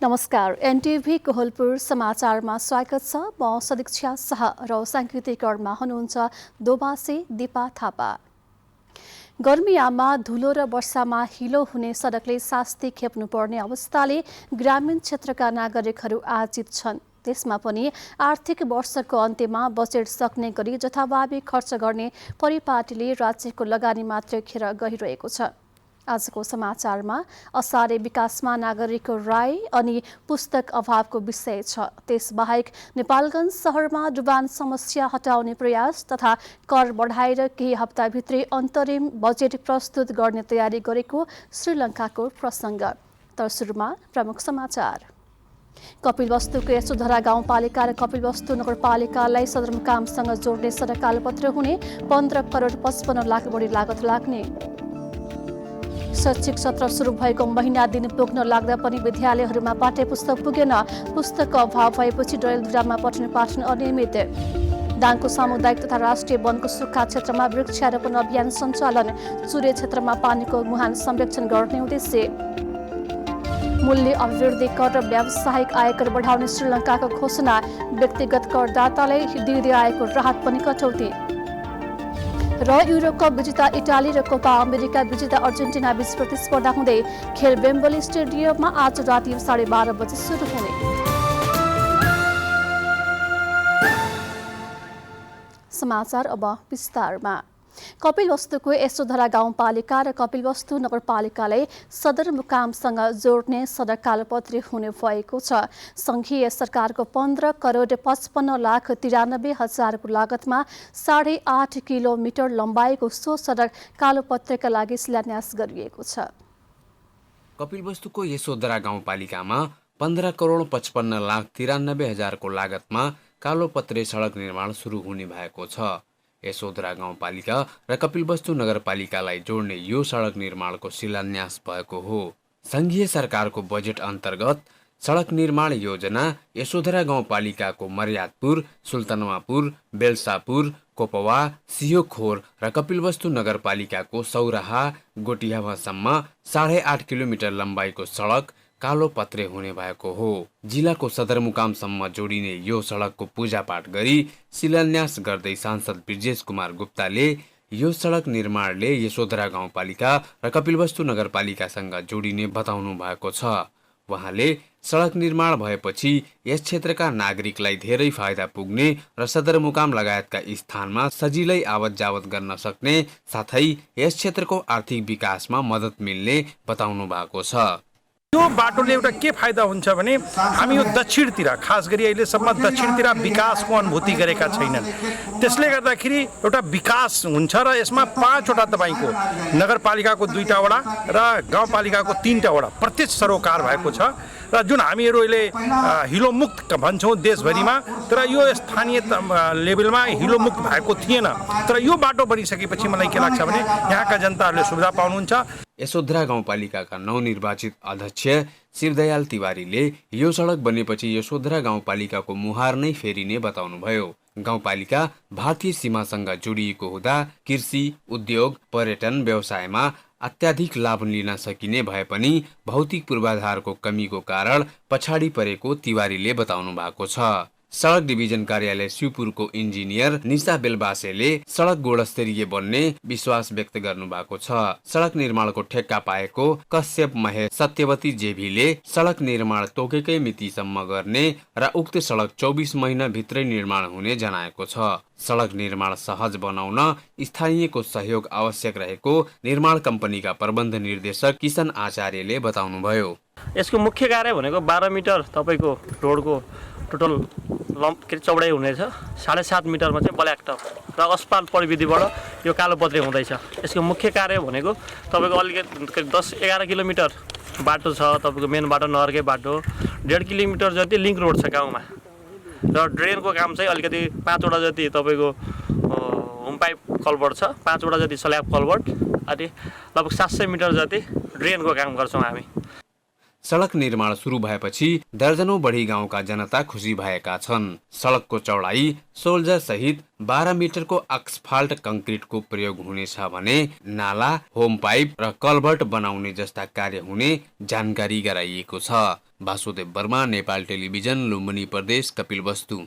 नमस्कार, एनटिभी कोहलपुर समाचारमा स्वागत छ। म सदिक्षा शाह र सांकेतिक कर्णमा हुनुहुन्छ दोबासे दिपा थापा। गर्मीयाममा धुलो र वर्षामा हिलो हुने सडकले शास्ति खेप्नुपर्ने अवस्थाले ग्रामीण क्षेत्रका नागरिकहरू आजित छन्। त्यसमा पनि आर्थिक वर्षको अन्त्यमा बजेट सक्ने गरी जथाभावी खर्च गर्ने परिपाटीले राज्यको लगानी मात्र खेर गइरहेको छ। आजको समाचारमा असारे विकासमा नागरिकको राय अनि पुस्तक अभावको विषय छ। त्यसबाहेक नेपालगञ्ज शहरमा डुबान समस्या हटाउने प्रयास तथा कर बढाएर केही हप्ताभित्रै अन्तरिम बजेट प्रस्तुत गर्ने तयारी गरेको श्रीलङ्काको प्रसङ्ग। तर सुरुमा प्रमुख समाचार। कपिलवस्तुको यशोधरा गाउँपालिका र कपिलवस्तु नगरपालिकालाई सदरमुकामसँग जोड्ने सडक कालोपत्र हुने, 15 करोड 55 लाख बढी लागत लाग्ने। शैक्षिक सत्र सुरु भएको महिना दिन पुग्न लाग्दा पनि विद्यालयहरूमा पाठ्यपुस्तक पुगेन। पुस्तकको अभाव भएपछि डडेलधुरामा पठन पाठन अनियमित। दाङको सामुदायिक तथा राष्ट्रिय वनको सुक्खा क्षेत्रमा वृक्षारोपण अभियान सञ्चालन। चुरे क्षेत्रमा पानीको मुहान संरक्षण गर्ने उद्देश्य। मूल्य अभिवृद्धि कर र व्यावसायिक आयकर बढाउने श्रीलङ्काको घोषणा। व्यक्तिगत करदातालाई दिँदै आएको राहत पनि कटौती। र युरोकप विजेता इटाली र कोपा अमेरिका विजेता अर्जेन्टिना बीच प्रतिस्पर्धा हुँदै खेल वेम्बली स्टेडियममा आज राति 12:30 बजे सुरु हुने। समाचार अब विस्तारमा। कपिलवस्तुको यशोधरा गाउँपालिका र कपिलवस्तु नगरपालिकालाई सदरमुकामसँग जोड्ने सडक कालोपत्री हुने भएको छ। संघीय सरकारको 15 करोड 55 लाख 93 हजारको लागतमा 8.5 किलोमिटर लम्बाइको सो सडक कालोपत्रेका लागि शिलान्यास गरिएको छ। कपिलवस्तुको यशोधरा गाउँपालिकामा 15 करोड 55 लाख 93 हजारको लागतमा कालोपत्रे सडक निर्माण सुरु हुने भएको छ। यशोधरा गाउँपालिका र कपिलवस्तु नगरपालिकालाई जोड्ने यो सडक निर्माणको शिलान्यास भएको हो। संघीय सरकारको बजेट अन्तर्गत सडक निर्माण योजना यशोधरा गाउँपालिकाको मर्यादपुर, सुल्तानमापुर, बेल्सापुर, कोपवा, सियोखोर र कपिलवस्तु नगरपालिकाको सौराहा, गोटियावासम्म 8.5 किलोमिटर लम्बाइको सडक कालोपत्रे हुने भएको हो। जिल्लाको सदरमुकामसम्म जोडिने यो सडकको पूजापाठ गरी शिलान्यास गर्दै सांसद ब्रिजेश कुमार गुप्ताले यो सडक निर्माणले यशोधरा गाउँपालिका र कपिलवस्तु नगरपालिकासँग जोडिने बताउनु भएको छ। उहाँले सडक निर्माण भएपछि यस क्षेत्रका नागरिकलाई धेरै फाइदा पुग्ने र सदरमुकाम लगायतका स्थानमा सजिलै आवत जावत गर्न सक्ने साथै यस क्षेत्रको आर्थिक विकासमा मद्दत मिल्ने बताउनु भएको छ। यो बाटोले एउटा के फाइदा हुन्छ भने हामी यो दक्षिणतिर, खास गरी अहिलेसम्म दक्षिणतिर विकासको अनुभूति गरेका छैनन्। त्यसले गर्दाखेरि एउटा विकास हुन्छ र यसमा 5वटा तपाईँको नगरपालिकाको 2टा वडा र गाउँपालिकाको 3टा वडा प्रत्यक्ष सरोकार भएको छ र जुन हामीहरू अहिले हिलोमुक्त भन्छौँ देशभरिमा, तर यो स्थानीय लेभलमा हिलोमुक्त भएको थिएन। तर यो बाटो बनिसकेपछि मलाई के लाग्छ भने यहाँका जनताहरूले सुविधा पाउनुहुन्छ। यशोधरा गाउँपालिकाका नवनिर्वाचित अध्यक्ष शिवदयाल तिवारीले यो सडक बनेपछि यशोधरा गाउँपालिकाको मुहार नै फेरिने बताउनुभयो। गाउँपालिका भारतीय सीमासँग जोडिएको हुँदा कृषि, उद्योग, पर्यटन, व्यवसायमा अत्याधिक लाभ लिन सकिने भए पनि भौतिक पूर्वाधारको कमीको कारण पछाडि परेको तिवारीले बताउनु भएको छ। सडक डिभिजन कार्यालय शिवपुरको इन्जिनियर निशा बेलबासेले सडक गुणस्तरीय बन्ने विश्वास व्यक्त गर्नु भएको छ। सडक निर्माणको ठेक्का पाएको कश्यप महेश सत्यवती जेभीले सडक निर्माण तोकेकै मितिसम्म गर्ने र उक्त सडक 24 महिना भित्रै निर्माण हुने जनाएको छ। सडक निर्माण सहज बनाउन स्थानीयको सहयोग आवश्यक रहेको निर्माण कम्पनीका प्रबन्ध निर्देशक किशन आचार्यले बताउनुभयो। यसको मुख्य कार्य भनेको 12 मिटर तपाईँको रोडको टोटल चौडाइ हुनेछ, 7.5 मिटरमा चाहिँ ब्ल्याक टप र अस्पाल्ट प्रविधिबाट यो कालोपत्रे हुँदैछ। यसको मुख्य कार्य भनेको तपाईँको अलिकति 10-11 किलोमिटर बाटो छ, तपाईँको मेन बाटो नहरकै बाटो, 1.5 किलोमिटर जति लिङ्क रोड छ गाउँमा र ड्रेनको काम चाहिँ अलिकति 5वटा जति तपाईँको होम पाइप कल्भर्ट छ, 5वटा जति स्ल्याब कल्भर्ट अनि लगभग 700 मिटर जति ड्रेनको काम गर्छौँ हामी। सडक निर्माण सुरु भएपछि दर्जनौं बढी गाउँका जनता खुसी भएका छन्। सडकको चौडाई सोल्जर सहित 12 मिटरको अस्फाल्ट कंक्रिटको प्रयोग हुनेछ भने नाला, होम पाइप र कल्भर्ट बनाउने जस्ता कार्य हुने जानकारी गराइएको छ। वासुदेव वर्मा, नेपाल टेलिभिजन, लुम्बिनी प्रदेश, कपिलवस्तु।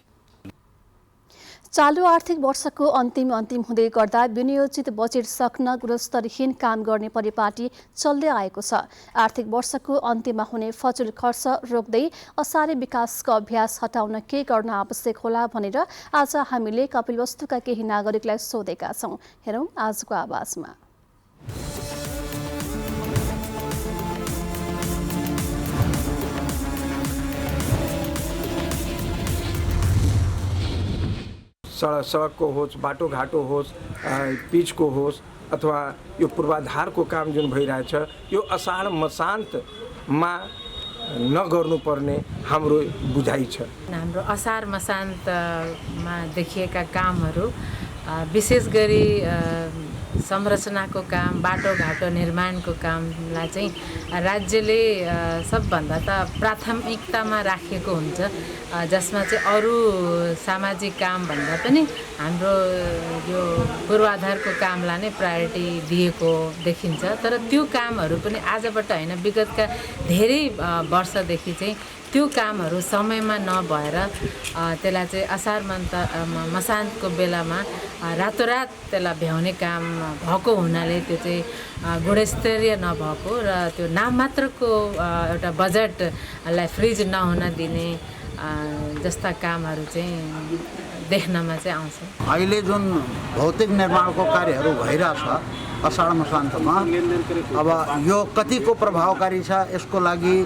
चालु आर्थिक वर्षको अन्तिम हुँदै गर्दा विनियोजित बजेट सक्न गुणस्तरहीन काम गर्ने परिपाटी चल्दै आएको छ। आर्थिक वर्षको अन्त्यमा हुने फजुल खर्च रोक्दै असारे विकासको अभ्यास हटाउन के गर्न आवश्यक होला भनेर आज हामीले कपिलवस्तुका केही नागरिकलाई सोधेका छौं। हेरौं आजको आवाजमा। सडकको होस्, बाटोघाटो होस्, पिचको होस् अथवा यो पूर्वाधारको काम जुन भइरहेछ यो असाढ मसान्तमा नगर्नुपर्ने हाम्रो बुझाइ छ। हाम्रो असार मसान्तमा देखिएका कामहरू विशेष गरी संरचनाको काम, बाटोघाटो निर्माणको कामलाई चाहिँ राज्यले सबभन्दा त प्राथमिकतामा राखेको हुन्छ, जसमा चाहिँ अरू सामाजिक काम भन्दा पनि हाम्रो यो पूर्वाधारको कामलाई नै प्रायोरिटी दिएको देखिन्छ। तर त्यो कामहरू पनि आजबाट होइन, विगतका धेरै वर्षदेखि चाहिँ त्यो कामहरू समयमा नभएर त्यसलाई चाहिँ असार मसान्तको बेलामा रातोरात त्यसलाई भ्याउने काम भएको हुनाले त्यो चाहिँ गुणस्तरीय नभएको र त्यो नाम मात्रको एउटा बजेटलाई फ्रिज नहुन दिने जस्ता कामहरू चाहिँ देख्नमा चाहिँ आउँछ। अहिले जुन भौतिक निर्माणको कार्यहरू भइरहेछ असाढ मसान्तमा, अब यो कतिको प्रभावकारी छ यसको लागि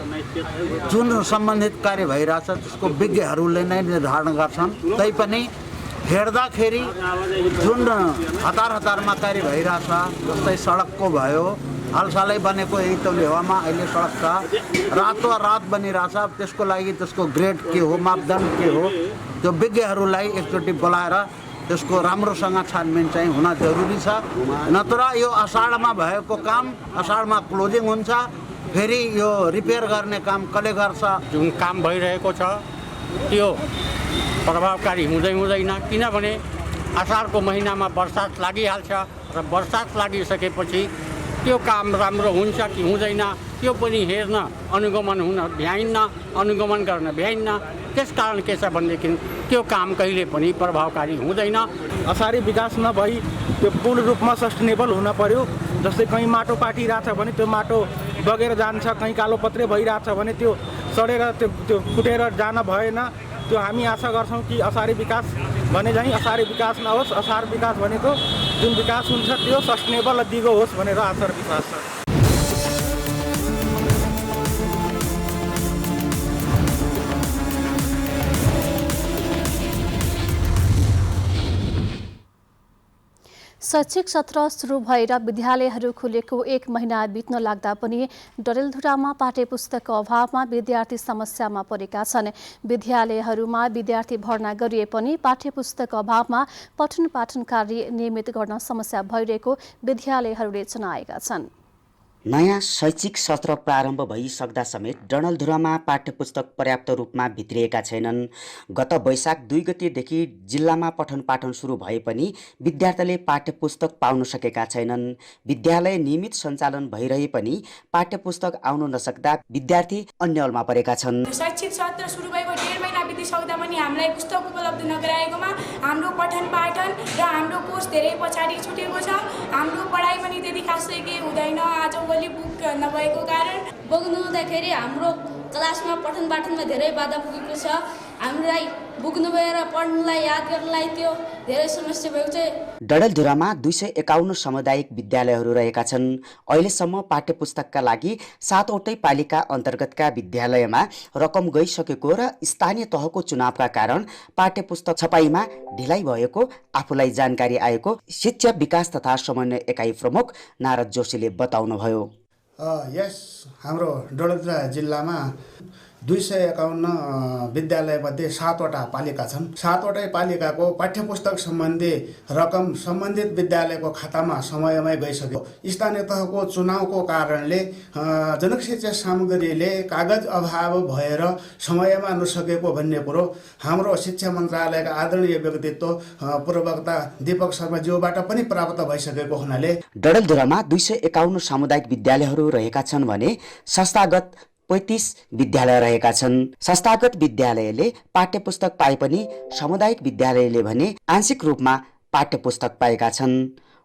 जुन सम्बन्धित कार्य भइरहेछ त्यसको विज्ञहरूले नै निर्धारण गर्छन्। तैपनि हेर्दाखेरि जुन हतारमा कार्य भइरहेछ, जस्तै सडकको भयो, हालसालै बनेको यही तौलेवामा अहिले सडक छ, रातोरात बनिरहेछ। त्यसको लागि त्यसको ग्रेड के हो, मापदण्ड के हो, त्यो विज्ञहरूलाई एकचोटि बोलाएर त्यसको राम्रोसँग छानबिन चाहिँ हुन जरुरी छ। नत्र यो असाढमा भएको काम असाढमा क्लोजिङ हुन्छ, फेरि यो रिपेयर गर्ने काम कसले गर्छ? जुन काम भइरहेको छ त्यो प्रभावकारी हुँदैन, किनभने असाढको महिनामा बर्सात लागिहाल्छ र बर्सात लागिसकेपछि त्यो काम राम्रो हुन्छ कि हुँदैन त्यो पनि हेर्न अनुगमन गर्न भ्याइन्न। त्यसकारण के छ भनेदेखि त्यो काम कहिले पनि प्रभावकारी हुँदैन। असारी विकास नभई त्यो पूर्ण रूपमा सस्टेनेबल हुन पर्यो। जस्तै कहीँ माटो पाटिरहेछ भने त्यो माटो बगेर जान्छ, कहीँ कालोपत्रे भइरहेछ भने त्यो सडेर त्यो फुटेर जान भएन। त्यो हामी आशा गर्छौँ कि असारी विकास भने चाहिँ असारी विकास नहोस्, असार विकास भनेको जुन विकास हुन्छ त्यो सस्टेनेबल र दिगो होस् भनेर आशा र विश्वास छ। शैक्षिक सत्र सुरु भएर विद्यालयहरू खुलेको 1 महिना बित्न लाग्दा पनि डडेलधुरामा पाठ्यपुस्तकको अभावमा विद्यार्थी समस्यामा परेका छन्। विद्यालयहरूमा विद्यार्थी भर्ना गरिए पनि पाठ्यपुस्तकको अभावमा पठन पाठन कार्य नियमित गर्न समस्या भइरहेको विद्यालयहरूले जनाएका छन्। नयाँ शैक्षिक सत्र प्रारम्भ भइसक्दा समेत डडेलधुरामा पाठ्यपुस्तक पर्याप्त रूपमा भित्रिएका छैनन्। गत वैशाख 2 गतेदेखि जिल्लामा पठन पाठन सुरु भए पनि विद्यार्थीले पाठ्यपुस्तक पाउन सकेका छैनन्। विद्यालय नियमित सञ्चालन भइरहे पनि पाठ्यपुस्तक आउन नसक्दा विद्यार्थी अन्यलमा परेका छन्। शैक्षिक सत्र सुरु भएको 1.5 महिना बितिसक्दा पनि हामीलाई पुस्तक उपलब्ध नगराएकोमा हाम्रो पठन पाठन र हाम्रो कोर्स धेरै पछाडि छुटेको छ। हाम्रो पढाइ पनि त्यति खासै केही हुँदैन। आजभोलि बुक नभएको कारण बग्नु हुँदाखेरि हाम्रो क्लासमा पठन पाठनमा धेरै बाधा पुगेको छ। हामीलाई बुक नभएर पढ्नलाई याद गर्नलाई त्यो धेरै समस्या भएको छ। डडेलधुरामा 251 सामुदायिक विद्यालयहरू रहेका छन्। अहिलेसम्म पाठ्यपुस्तकका लागि 7वटै पालिका अन्तर्गतका विद्यालयमा रकम गइसकेको र स्थानीय तहको चुनावका कारण पाठ्यपुस्तक छपाईमा ढिलाइ भएको आफूलाई जानकारी आएको शिक्षा विकास तथा समन्वय एकाइ प्रमुख नारद जोशीले बताउनुभयो। यस हाम्रो डडेलधुरा जिल्लामा 251 विद्यालयमध्ये 7वटा पालिका छन्। 7वटै पालिकाको पाठ्यपुस्तक सम्बन्धी रकम सम्बन्धित विद्यालयको खातामा समयमै गइसक्यो। स्थानीय तहको चुनावको कारणले जनशिक्षा सामग्रीले कागज अभाव भएर समयमा नसकेको भन्ने कुरो हाम्रो शिक्षा मन्त्रालयका आदरणीय व्यक्तित्व पूर्ववक्ता दीपक शर्माज्यूबाट पनि प्राप्त भइसकेको हुनाले डडेलधुरामा 251 सामुदायिक विद्यालयहरू रहेका छन् भने संस्थागत 35 विद्यालय रहेका छन्। संस्थागत विद्यालयले पाठ्यपुस्तक पाए पनि सामुदायिक विद्यालयले भने आंशिक रूपमा पाठ्यपुस्तक पाएका छन्।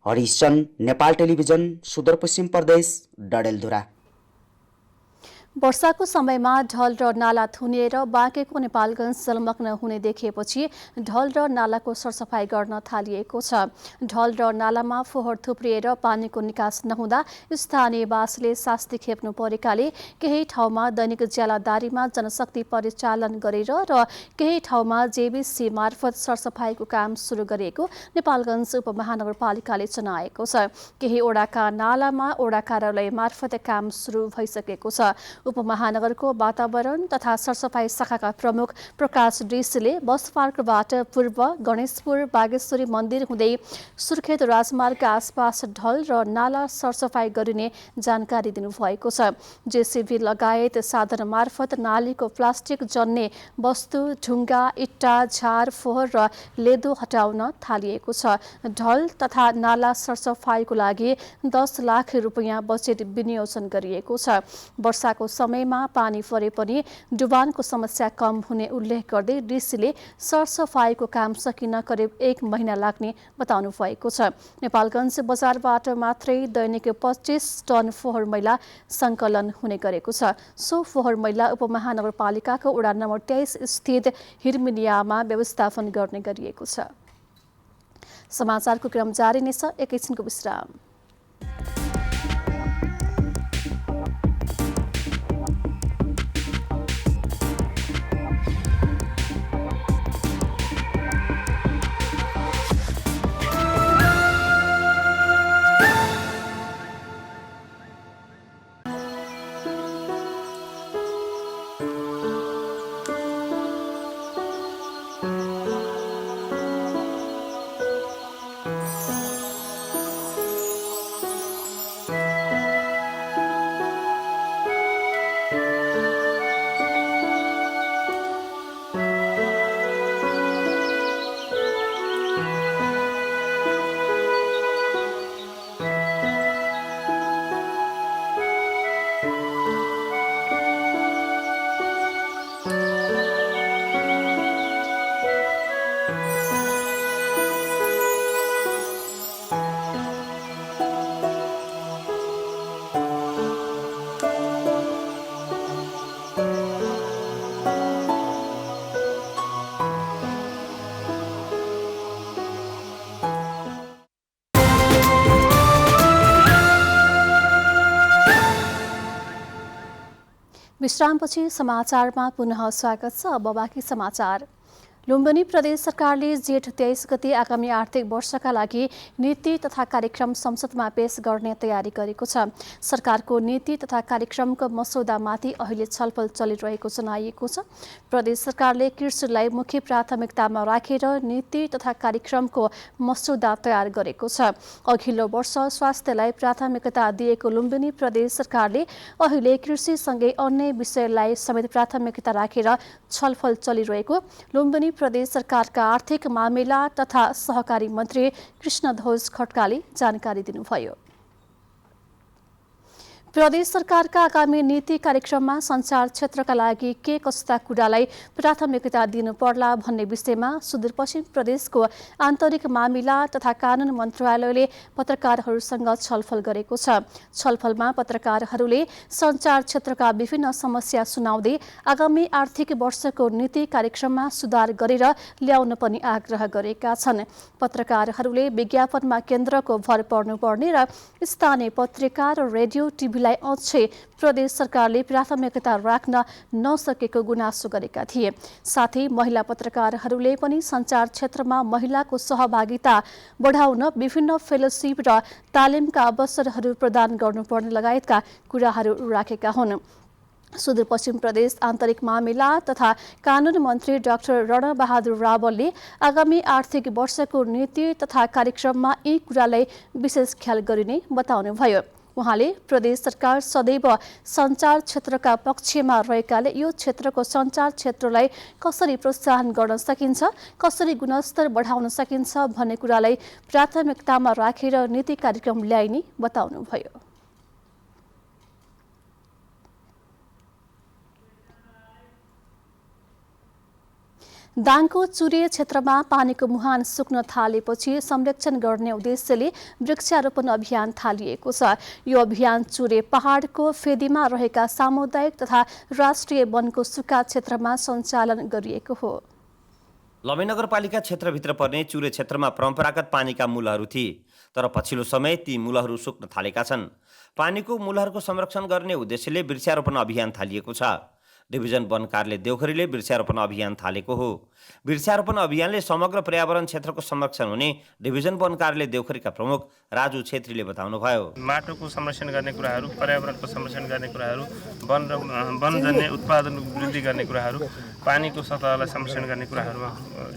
हरिश चन्द, नेपाल टेलिभिजन, सुदूरपश्चिम प्रदेश, डडेलधुरा। वर्षाको समयमा ढल र नाला थुनिएर बाँकेको नेपालगञ्ज जलमग्न हुने देखिएपछि ढल र नालाको सरसफाई गर्न थालिएको छ। ढल र नालामा फोहोर थुप्रिएर पानीको निकास नहुँदा स्थानीयवासीले शास्ति खेप्नु परेकाले केही ठाउँमा दैनिक ज्यालादारीमा जनशक्ति परिचालन गरेर र केही ठाउँमा जेबीसी मार्फत सरसफाईको काम सुरु गरिएको नेपालगञ्ज उपमहानगरपालिकाले जनाएको छ। केही ओडाका नालामा ओडा कार्यालय मार्फत काम सुरु भइसकेको छ। उपमहानगरको वातावरण तथा सरसफाई शाखाका प्रमुख प्रकाश ऋषिले बस पार्कबाट पूर्व गणेशपुर बागेश्वरी मन्दिर हुँदै सुर्खेत राजमार्ग आसपास ढल र नाला सरसफाई गरिने जानकारी दिनुभएको छ। जेसीबी लगायत साधन मार्फत नालीको प्लास्टिक जन्ने वस्तु, ढुङ्गा, इट्टा, झार, फोहोर र लेदो हटाउन थालिएको छ। ढल तथा नाला सरसफाईको लागि 10 लाख रुपियाँ बजेट विनियोजन गरिएको छ। वर्षाको समयमा पानी परे पनि डुबानको समस्या कम हुने उल्लेख गर्दै ऋषिले सरसफाईको काम सकिन करिब 1 महिना लाग्ने बताउनु भएको छ। नेपालगञ्ज बजारबाट मात्रै दैनिक 25 टन फोहोर मैला सङ्कलन हुने गरेको छ। सो फोहोर मैला उपमहानगरपालिकाको वडा नम्बर 23 स्थित हिरमिनियामा व्यवस्थापन गर्ने गरिएको छ। समाचारको क्रम जारी नै छ, एकैछिनको विश्राम। विश्रामपछि समाचारमा पुनः स्वागत छ। अब बाँकी समाचार। लुम्बिनी प्रदेश सरकारले जेठ 23 गते आगामी आर्थिक वर्षका लागि नीति तथा कार्यक्रम संसदमा पेश गर्ने तयारी गरेको छ। सरकारको नीति तथा कार्यक्रमको मसौदामाथि अहिले छलफल चलिरहेको जनाइएको छ। प्रदेश सरकारले कृषिलाई मुख्य प्राथमिकतामा राखेर नीति तथा कार्यक्रमको मसौदा तयार गरेको छ। अघिल्लो वर्ष स्वास्थ्यलाई प्राथमिकता दिएको लुम्बिनी प्रदेश सरकारले अहिले कृषिसँगै अन्य विषयलाई समेत प्राथमिकता राखेर छलफल चलिरहेको लुम्बिनी प्रदेश सरकारका आर्थिक मामिला तथा सहकारी मन्त्री कृष्णध्वज खड्काले जानकारी दिनुभयो। प्रदेश सरकारका आगामी नीति कार्यक्रममा सञ्चार क्षेत्रका लागि के कस्ता कुरालाई प्राथमिकता दिनुपर्ला भन्ने विषयमा सुदूरपश्चिम प्रदेशको आन्तरिक मामिला तथा कानून मन्त्रालयले पत्रकारहरूसँग छलफल गरेको छ। छलफलमा पत्रकारहरूले सञ्चार क्षेत्रका विभिन्न समस्या सुनाउँदै आगामी आर्थिक वर्षको नीति कार्यक्रममा सुधार गरेर ल्याउन पनि आग्रह गरेका छन्। पत्रकारहरूले विज्ञापनमा केन्द्रको भर पर्नुपर्ने र स्थानीय पत्रिका र रेडियो टिभी अझै प्रदेश सरकारले प्राथमिकता राख्न नसकेको गुनासो गरेका थिए। साथै महिला पत्रकारहरूले पनि सञ्चार क्षेत्रमा महिलाको सहभागिता बढाउन विभिन्न फेलोशिप र तालिमका अवसरहरू प्रदान गर्नुपर्ने लगायतका कुराहरू राखेका हुन्। सुदूरपश्चिम प्रदेश आन्तरिक मामिला तथा कानून मन्त्री डाक्टर रणबहादुर रावलले आगामी आर्थिक वर्षको नीति तथा कार्यक्रममा यी कुरालाई विशेष ख्याल गरिने बताउनुभयो। उहाँले प्रदेश सरकार सदैव सञ्चार क्षेत्रका पक्षमा रहेकाले यो क्षेत्रको सञ्चार क्षेत्रलाई कसरी प्रोत्साहन गर्न सकिन्छ, कसरी गुणस्तर बढाउन सकिन्छ भन्ने कुरालाई प्राथमिकतामा राखेर नीति कार्यक्रम ल्याइने बताउनुभयो। दाङको चुरे क्षेत्रमा पानीको मुहान सुक्न थालेपछि संरक्षण गर्ने उद्देश्यले वृक्षारोपण अभियान थालिएको छ। यो अभियान चुरे पहाडको फेदीमा रहेका सामुदायिक तथा राष्ट्रिय वनको सुक्खा क्षेत्रमा सञ्चालन गरिएको हो। लमै नगरपालिका क्षेत्रभित्र पर्ने चुरे क्षेत्रमा परम्परागत पानीका मूलहरू थिए, तर पछिल्लो समय ती मूलहरू सुक्न थालेका छन्। पानीको मूलहरूको संरक्षण गर्ने उद्देश्यले वृक्षारोपण अभियान थालिएको छ। डिभिजन वन कार्यालय देउखरीले वृक्षारोपण अभियान थालेको हो। वृक्षारोपण अभियानले समग्र पर्यावरण क्षेत्रको संरक्षण हुने डिभिजन वन कार्यालय देउखरीका प्रमुख राजु छेत्रीले बताउनुभयो। माटोको संरक्षण गर्ने कुराहरू, पर्यावरणको संरक्षण गर्ने कुराहरू, वनजन्य उत्पादन वृद्धि गर्ने कुराहरू, पानीको सतहलाई संरक्षण गर्ने कुराहरूमा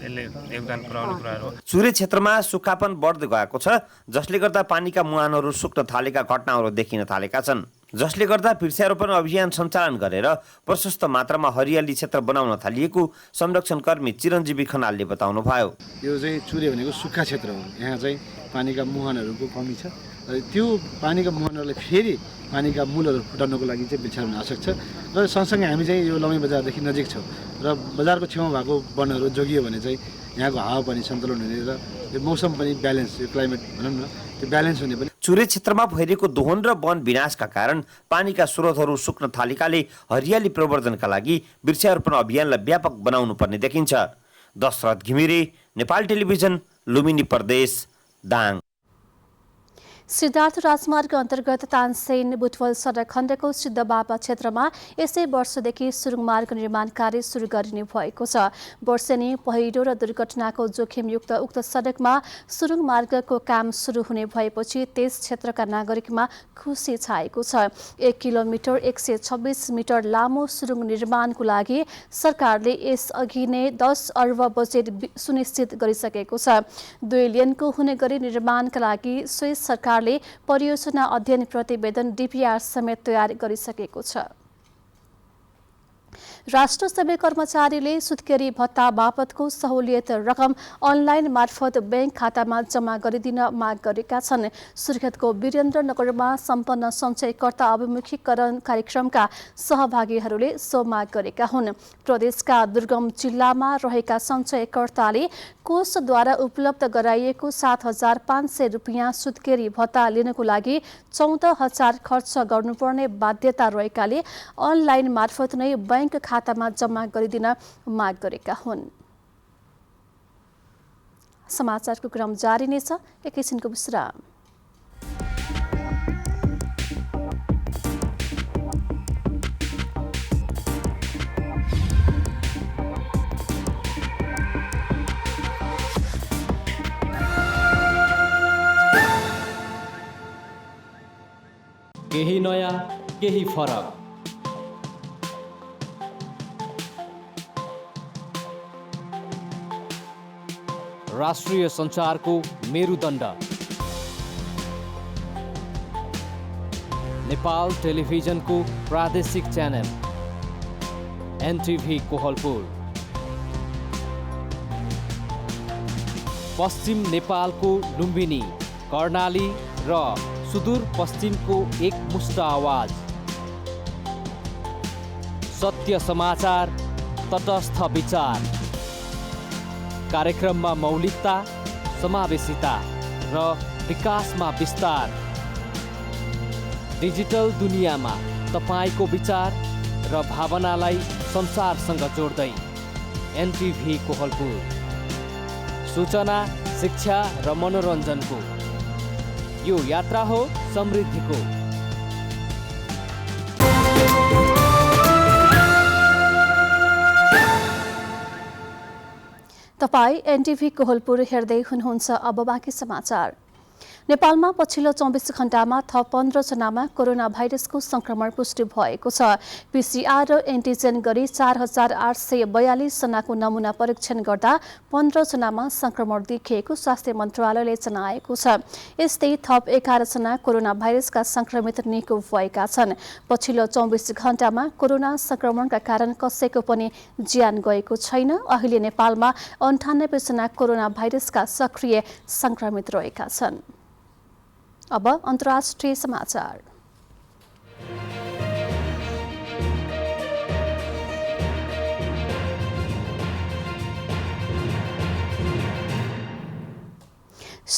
यसले योगदान पुर्याउने कुराहरू हो। चुरे क्षेत्रमा सुक्खापन बढ्दै गएको छ, जसले गर्दा पानीका मुहानहरू सुक्न थालेका घटनाहरू देखिन थालेका छन्। जसले गर्दा वृक्षारोपण अभियान सञ्चालन गरेर प्रशस्त मात्रामा हरियाली क्षेत्र बनाउन थालिएको संरक्षणकर्मी चिरञ्जीवी खनालले बताउनुभयो। यो चाहिँ चुरे भनेको सुक्खा क्षेत्र हो। यहाँ चाहिँ पानीका मुहानहरूको कमी छ र त्यो पानीका मुहानहरूलाई फेरि पानीका मूलहरू फुटाउनको लागि चाहिँ वृक्षारोपण आवश्यक छ। र सँगसँगै हामी चाहिँ यो लमै बजारदेखि नजिक छौँ र बजारको छेउमा भएको वनहरू जोगियो भने चाहिँ यहाँको हावापानी सन्तुलन हुने र यो मौसम पनि ब्यालेन्स, यो क्लाइमेट भनौँ न त्यो ब्यालेन्स हुने पनि। चुरे क्षेत्रमा भइरहेको दोहन र वन विनाशका कारण पानीका स्रोतहरू सुक्न थालेकाले हरियाली प्रवर्धनका लागि वृक्षारोपण अभियानलाई व्यापक बनाउनु पर्ने देखिन्छ। दशरथ घिमिरे, नेपाल टेलिभिजन, लुम्बिनी प्रदेश, दाङ। सिद्धार्थ राजमार्ग अन्तर्गत तानसेन बुटवल सडक खण्डको सिद्धबाबा क्षेत्रमा यसै वर्षदेखि सुरुङ मार्ग निर्माण कार्य सुरु गरिने भएको छ। वर्षेनी पहिरो र दुर्घटनाको जोखिमयुक्त उक्त सडकमा सुरुङ मार्गको काम सुरु हुने भएपछि त्यस क्षेत्रका नागरिकमा खुसी छाएको छ। 1 किलोमिटर 126 मिटर लामो सुरुङ निर्माणको लागि सरकारले यसअघि नै 10 अर्ब बजेट सुनिश्चित गरिसकेको छ। 2 लेनको हुने गरी निर्माणका लागि स्विस सरकार परियोजना अध्ययन प्रतिवेदन DPR समेत तयार गरिसकेको छ। राष्ट्र सेवा कर्मचारीले सुत्केरी भत्ता बापतको सहुलियत रकम अनलाइन मार्फत बैंक खातामा जम्मा गरिदिन माग गरेका छन्। सुर्खेतको वीरेन्द्रनगरमा सम्पन्न सञ्चयकर्ता अभिमुखीकरण कार्यक्रमका सहभागीहरूले सो माग गरेका हुन्। प्रदेशका दुर्गम जिल्लामा रहेका सञ्चयकर्ताले कोषद्वारा उपलब्ध गराइएको 7,500 रुपियाँ सुत्केरी भत्ता लिनको लागि 14,000 खर्च गर्नुपर्ने बाध्यता रहेकाले अनलाइन मार्फत नै बैंक खातामा जम्मा गरिदिन माग गरेका हुन्। समाचारको क्रम जारी नै छ, एकैछिनको विश्राम। केही नयाँ, केही फरक। राष्ट्रिय सञ्चारको मेरुदण्ड नेपाल टेलिभिजनको प्रादेशिक च्यानल NTV कोहलपुर। पश्चिम नेपालको लुम्बिनी, कर्णाली र सुदूर पश्चिमको एकमुष्ट आवाज। सत्य समाचार, तटस्थ विचार। कार्यक्रममा मौलिकता, समावेशिता र विकासमा विस्तार। डिजिटल दुनियाँमा तपाईको विचार र भावनालाई संसारसँग जोड्दै NTV कोहलपुर। सूचना, शिक्षा र मनोरञ्जनको यो यात्रा हो समृद्धिको। तपाईं NTV कोहलपुर हेर्दै हुनुहुन्छ। अब बाँकी समाचार। नेपालमा पछिल्लो 24 घण्टामा थप 15 जनामा कोरोना भाइरसको संक्रमण पुष्टि भएको छ। PCR र एन्टिजेन गरी 4,842 जनाको नमुना परीक्षण गर्दा 15 जनामा संक्रमण देखिएको स्वास्थ्य मन्त्रालयले जनाएको छ। यस्तै थप 11 जना कोरोना भाइरसका संक्रमित निको भएका छन्। पछिल्लो 24 घण्टामा कोरोना संक्रमणका कारण कसैको पनि ज्यान गएको छैन। अहिले नेपालमा 98 जना कोरोना भाइरसका सक्रिय संक्रमित रहेका छन्। अब अन्तर्राष्ट्रिय समाचार।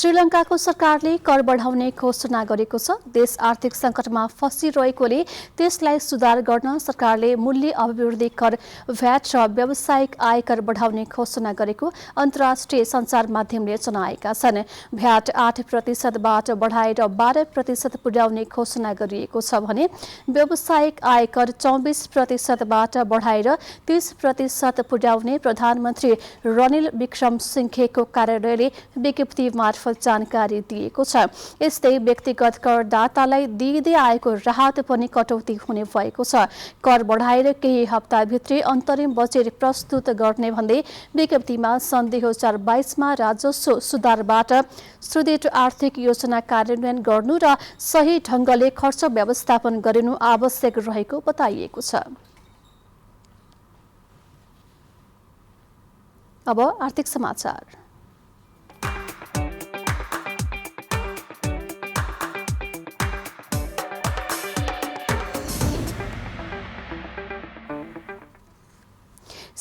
श्रीलङ्काको सरकारले कर बढाउने घोषणा गरेको छ। देश आर्थिक सङ्कटमा फँसिरहेकोले त्यसलाई सुधार गर्न सरकारले मूल्य अभिवृद्धि कर भ्याट र व्यावसायिक आयकर बढाउने घोषणा गरेको अन्तर्राष्ट्रिय सञ्चार माध्यमले जनाएका छन्। भ्याट 8%बाट बढाएर 12% पुर्याउने घोषणा गरिएको छ भने व्यावसायिक आयकर 24%बाट बढाएर 30% पुर्याउने प्रधानमन्त्री रनिल विक्रमसिंघेको कार्यालयले विज्ञप्ति मार्फत जानकारी दिएको छ। यस्तै व्यक्तिगत करदातालाई दिँदै आएको राहत पनि कटौती हुने भएको छ। कर बढाएर केही हप्ताभित्रै अन्तरिम बजेट प्रस्तुत गर्ने भन्दै विज्ञप्तिमा सन् 2022मा राजस्व सुधारबाट सुदृढ आर्थिक योजना कार्यान्वयन गर्नु र सही ढङ्गले खर्च व्यवस्थापन गरिनु आवश्यक रहेको बताइएको छ। अब आर्थिक समाचार।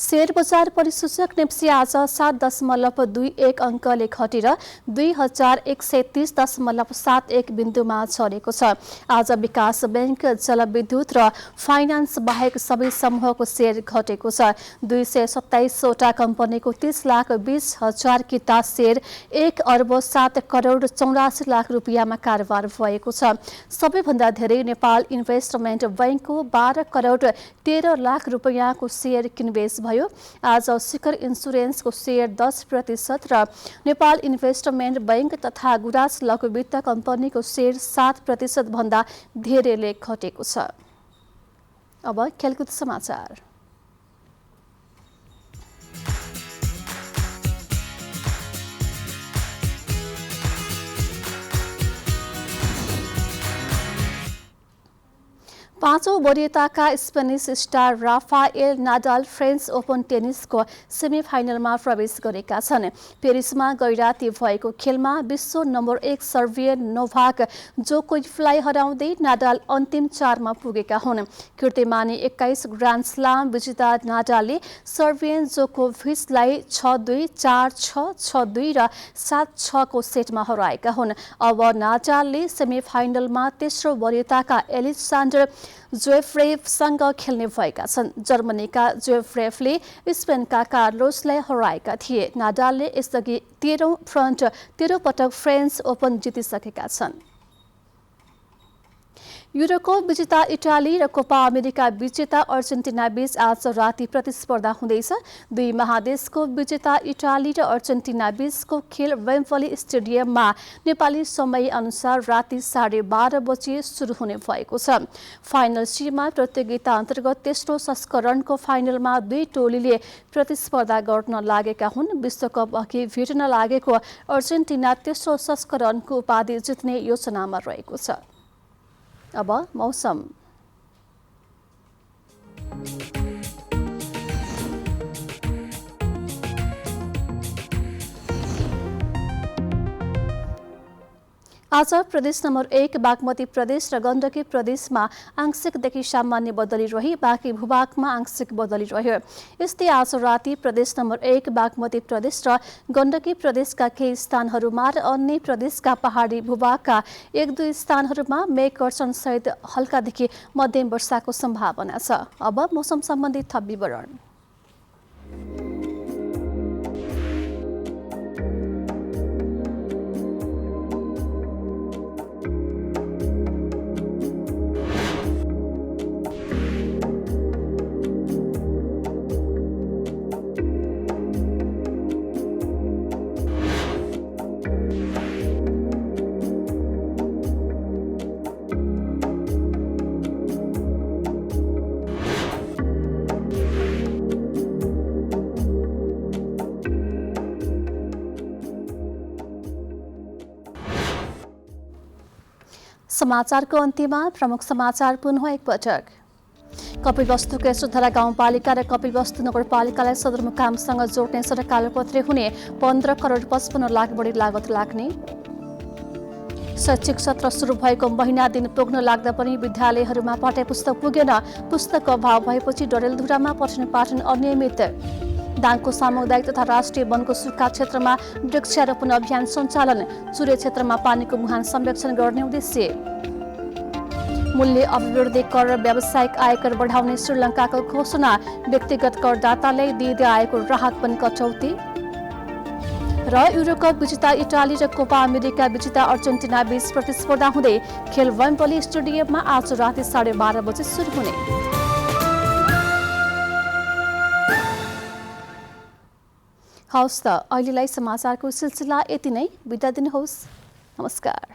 शेयर बजार परिसूचक नेप्सी आज 7.21 अङ्कले घटेर 2130.71 बिन्दुमा झरेको छ। आज विकास बैंक, जलविद्युत र फाइनान्स बाहेक सबै समूहको शेयर घटेको छ। 227वटा कम्पनीको 30,20,000 किता शेयर 1,07,84,00,000 रुपियाँमा कारोबार भएको छ। सबैभन्दा धेरै नेपाल इन्भेस्टमेन्ट बैंकको 12,13,00,000 रुपियाँको शेयर किनबेच भयो। आज शिखर इन्सुरेन्सको शेयर 10% र नेपाल इन्भेस्टमेन्ट बैंक तथा गुराँस लघु वित्त कम्पनीको शेयर 7% भन्दा धेरैले घटेको छ। अब खेलकुद समाचार। पाँचौं वरीयताका Spanish star Rafael Nadal French Open टेनिसको सेमिफाइनलमा प्रवेश गरेका छन्। पेरिसमा गैराती भएको खेलमा विश्व नम्बर 1 सर्बियन नोभाक जोकोभिचलाई हराउँदै नाडाल अन्तिम 4मा पुगेका हुन्। कीर्तिमानी 21 ग्रान्ड स्लाम विजेता नाडालले सर्बियन जोकोभिचलाई 6-2, 4-6, 6-2 र 7-6 को सेटमा हराएका हुन्। अब नाडालले सेमिफाइनलमा तेस्रो वरीयताका एलेक्सान्डर ज्वेफ्रेवसँग खेल्ने भएका छन्। जर्मनीका ज्वेफ्रेवले स्पेनका कार्लोसलाई हराएका थिए। नाडालले यसअघि 13 पटक फ्रेन्च ओपन जितिसकेका छन्। युरोकप विजेता इटाली र कोपा अमेरिका विजेता अर्जेन्टिना बीच आज राति प्रतिस्पर्धा हुँदैछ। दुई महादेशको विजेता इटाली र अर्जेन्टिना बीचको खेल वेम्बली स्टेडियममा नेपाली समय अनुसार राति 12:30 बजे सुरु हुने भएको छ। फाइनल सीमा प्रतियोगिता अन्तर्गत तेस्रो संस्करणको फाइनलमा दुई टोलीले प्रतिस्पर्धा गर्न लागेका हुन्। विश्वकप अघि भेट्न लागेको अर्जेन्टिना तेस्रो संस्करणको उपाधि जित्ने योजनामा रहेको छ। अब मौसम। आज प्रदेश नम्बर 1 बागमती प्रदेश र गण्डकी प्रदेशमा आंशिकदेखि सामान्य बदली रही बाँकी भूभागमा आंशिक बदली रह्यो। यस्तै आज राति प्रदेश नम्बर 1 बागमती प्रदेश र गण्डकी प्रदेशका केही स्थानहरूमा र अन्य प्रदेशका पहाडी भूभागका 1-2 स्थानहरूमा मेघ गर्जन सहित हल्कादेखि मध्यम वर्षाको सम्भावना छ। अब मौसम सम्बन्धी थप विवरण। समाचारको अन्त्यमा प्रमुख समाचार पुनः एकपटक। कपिलवस्तुको यशोधरा गाउँपालिका र कपिलवस्तु नगरपालिकालाई सदरमुकामसँग जोड्ने सडक कालोपत्रे हुने 15 करोड 55 लाख बढी लागत लाग्ने। शैक्षिक सत्र सुरु भएको महिना दिन पुग्न लाग्दा पनि विद्यालयहरूमा पाठ्यपुस्तक पुगेन। पुस्तकको अभाव भएपछि डडेलधुरामा पठन पाठन अनियमित। दाङको सामुदायिक तथा राष्ट्रिय वनको सुक्खा क्षेत्रमा वृक्षारोपण अभियान सञ्चालन, चुरे क्षेत्रमा पानीको मुहान संरक्षण गर्ने उद्देश्य। मूल्य अभिवृद्धि कर र व्यावसायिक आयकर बढाउने श्रीलङ्काको घोषणा, व्यक्तिगत करदाताले दिँदै आएको राहत पनि कटौती। र युरोकप विजेता इटाली र कोपा अमेरिका विजेता अर्जेन्टिना बीच प्रतिस्पर्धा हुँदै खेल वेम्बली स्टेडियममा आज राति 12:30 बजे सुरु हुने। हवस् त, अहिलेलाई समाचारको सिलसिला यति नै। बिदा दिनुहोस्। नमस्कार।